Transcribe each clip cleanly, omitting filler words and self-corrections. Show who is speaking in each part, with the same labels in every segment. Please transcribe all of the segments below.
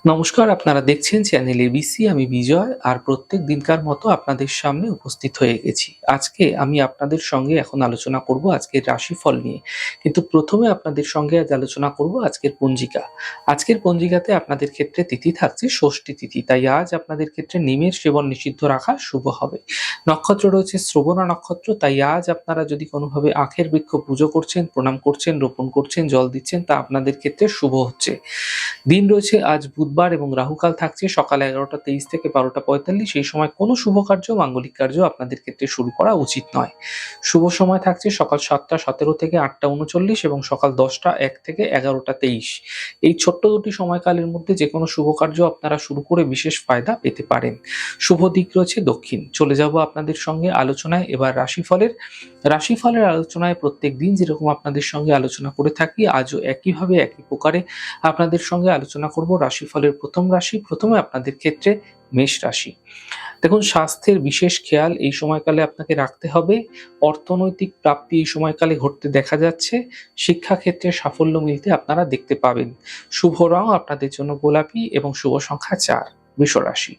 Speaker 1: নমস্কার, আপনারা দেখছেন চ্যানেল এবিসি। আমি বিজয় আর প্রত্যেক দিনকার মতো আপনাদের সামনে উপস্থিত হয়ে গেছি। আজকে আমি আপনাদের সঙ্গে এখন আলোচনা করব আজকের রাশিফল নিয়ে। কিন্তু প্রথমে আপনাদের সঙ্গে আজ আলোচনা করব আজকের পঞ্জিকা। আজকের পঞ্জিকাতে আপনাদের ক্ষেত্রে তিথি থাকছে ষষ্ঠী তিথি। তাই আজ আপনাদের ক্ষেত্রে নিমের সেবন নিষিদ্ধ রাখা শুভ হবে। নক্ষত্র রয়েছে শ্রবণা নক্ষত্র। তাই আজ আপনারা যদি কোনোভাবে আখের বৃক্ষ পুজো করছেন, প্রণাম করছেন, রোপণ করছেন, জল দিচ্ছেন তা আপনাদের ক্ষেত্রে শুভ হচ্ছে। দিন রয়েছে আজ বুধবার এবং রাহুকাল থাকছে সকাল 11:23 থেকে 12:45। এই সময় কোনো শুভ কার্য, মাঙ্গলিক কার্য আপনাদের ক্ষেত্রে শুরু করা উচিত নয়। শুভ সময় থাকছে সকাল 7:17 থেকে 8:39 এবং সকাল 10:01 থেকে 11:23। এই ছোট্ট দুটি সময়কালের মধ্যে যে কোনো শুভ কার্য আপনারা শুরু করে বিশেষ ফায়দা পেতে পারেন। শুভ দিক রয়েছে দক্ষিণ। চলে যাব আপনাদের সঙ্গে আলোচনায় এবার রাশিফলের। রাশিফলের আলোচনায় প্রত্যেক দিন যেরকম আপনাদের সঙ্গে আলোচনা করে থাকি, আজও একইভাবে একই প্রকারে আপনাদের সঙ্গে আলোচনা করব রাশিফলের প্রথম রাশি। প্রথমে আপনাদের ক্ষেত্রে মেষ রাশি। দেখুন, স্বাস্থ্যের বিশেষ খেয়াল এই সময়কালে আপনাকে রাখতে হবে। অর্থনৈতিক প্রাপ্তি এই সময়কালে ঘটতে দেখা যাচ্ছে। শিক্ষাক্ষেত্রে সাফল্য মিলতে আপনারা দেখতে পাবেন। শুভ রং আপনাদের জন্য গোলাপি এবং শুভ সংখ্যা 4। বৃষ রাশি।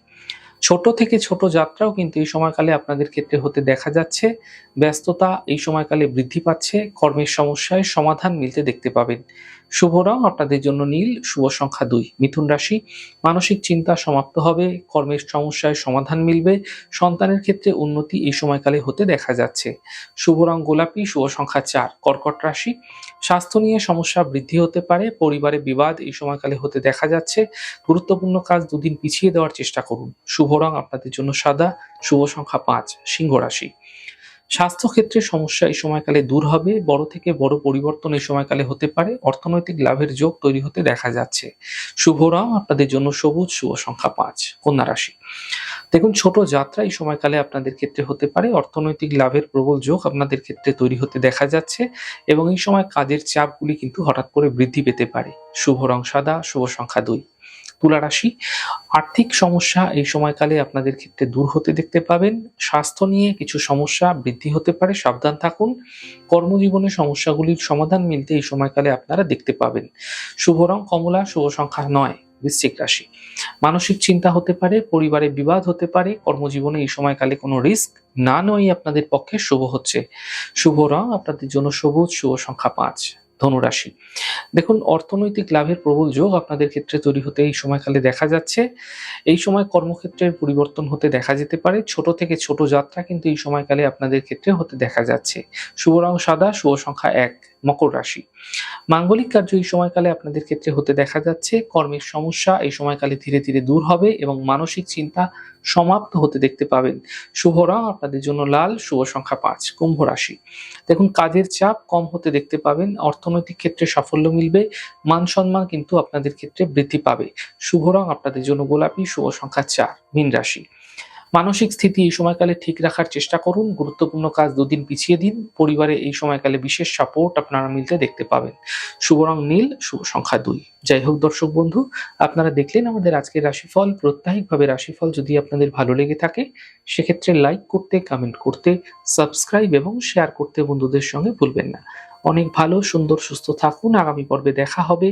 Speaker 1: ছোট থেকে ছোট যাত্রাও কিন্তু এই সময়কালে আপনাদের ক্ষেত্রে হতে দেখা যাচ্ছে। ব্যস্ততা এই সময়কালে বৃদ্ধি পাচ্ছে। কর্মের সমস্যায় সমাধান মিলতে দেখতে পাবেন। শুভ রং আপনাদের জন্য নীল, শুভ সংখ্যা 2। মিথুন রাশি। মানসিক চিন্তা সমাপ্ত হবে। কর্মের সমস্যায় সমাধান মিলবে। সন্তানের ক্ষেত্রে উন্নতি এই সময়কালে হতে দেখা যাচ্ছে। শুভ রং গোলাপি, শুভ সংখ্যা 4। কর্কট রাশি। স্বাস্থ্য নিয়ে সমস্যা বৃদ্ধি হতে পারে। পরিবারে বিবাদ এই সময়কালে হতে দেখা যাচ্ছে। গুরুত্বপূর্ণ কাজ দুদিন পিছিয়ে দেওয়ার চেষ্টা করুন। শুভ রং আপনাদের জন্য সাদা, শুভ সংখ্যা 5। সিংহ রাশি। স্বাস্থ্যক্ষেত্রে সমস্যা এই সময়কালে দূর হবে। বড় থেকে বড় পরিবর্তন এই সময়কালে হতে পারে। অর্থনৈতিক লাভের যোগ তৈরি হতে দেখা যাচ্ছে। শুভ রং আপনাদের জন্য সবুজ, শুভ সংখ্যা 5। কন্যা রাশি। দেখুন, ছোট যাত্রা এই সময়কালে আপনাদের ক্ষেত্রে হতে পারে। অর্থনৈতিক লাভের প্রবল যোগ আপনাদের ক্ষেত্রে তৈরি হতে দেখা যাচ্ছে এবং এই সময় কাজের চাপগুলি কিন্তু হঠাৎ করে বৃদ্ধি পেতে পারে। শুভ রং সাদা, শুভ সংখ্যা 2। তুলা রাশি। আর্থিক সমস্যা এই সময়কালে আপনাদের ক্ষেত্রে দূর হতে দেখতে পাবেন। স্বাস্থ্য নিয়ে কিছু সমস্যা বৃদ্ধি হতে পারে, সাবধান থাকুন। কর্মজীবনে সমস্যাগুলির সমাধান মিলতে এই সময়কালে আপনারা দেখতে পাবেন। শুভ রং কমলা, শুভ সংখ্যা 9। বৃশ্চিক রাশি। মানসিক চিন্তা হতে পারে, পরিবারে বিবাদ হতে পারে। কর্মজীবনে এই সময়কালে কোনো রিস্ক না নেওয়াই আপনাদের পক্ষে শুভ হচ্ছে। শুভ রং আপনাদের জন্য সবুজ, শুভ সংখ্যা 5। ধনুরাশি। দেখুন, অর্থনৈতিক লাভের প্রবল যোগ আপনাদের ক্ষেত্রে তৈরি হতে এই সময়কালে দেখা যাচ্ছে। এই সময় কর্মক্ষেত্রের পরিবর্তন হতে দেখা যেতে পারে। ছোট থেকে ছোট যাত্রা কিন্তু এই সময়কালে আপনাদের ক্ষেত্রে হতে দেখা যাচ্ছে। শুভ রং সাদা, শুভ সংখ্যা 1। মকর রাশি। মাঙ্গলিক কার্য এই সময়কালে আপনাদের ক্ষেত্রে হতে দেখা যাচ্ছে। কর্মের সমস্যা এই সময়কালে ধীরে ধীরে দূর হবে এবং মানসিক চিন্তা সমাপ্ত হতে দেখতে পাবেন। শুভ রং আপনাদের জন্য লাল, শুভ সংখ্যা 5। কুম্ভ রাশি। দেখুন, কাজের চাপ কম হতে দেখতে পাবেন। অর্থনৈতিক ক্ষেত্রে সাফল্য মিলবে। মান সম্মান কিন্তু আপনাদের ক্ষেত্রে বৃদ্ধি পাবে। শুভ রং আপনাদের জন্য গোলাপি, শুভ সংখ্যা 4। মীন রাশি। মানসিক স্থিতি এই সময়কালে ঠিক রাখার চেষ্টা করুন। গুরুত্বপূর্ণ কাজ দুদিন পিছিয়ে দিন। পরিবারে এই সময়কালে বিশেষ সাপোর্ট আপনারা মিলতে দেখতে পাবেন। শুভ রং নীল, শুভ সংখ্যা 2। যাই হোক দর্শক বন্ধু, আপনারা দেখলেন আমাদের আজকের রাশিফল। প্রত্যাহিকভাবে রাশিফল যদি আপনাদের ভালো লেগে থাকে সেক্ষেত্রে লাইক করতে, কমেন্ট করতে, সাবস্ক্রাইব এবং শেয়ার করতে বন্ধুদের সঙ্গে ভুলবেন না। অনেক ভালো, সুন্দর, সুস্থ থাকুন। আগামী পর্বে দেখা হবে।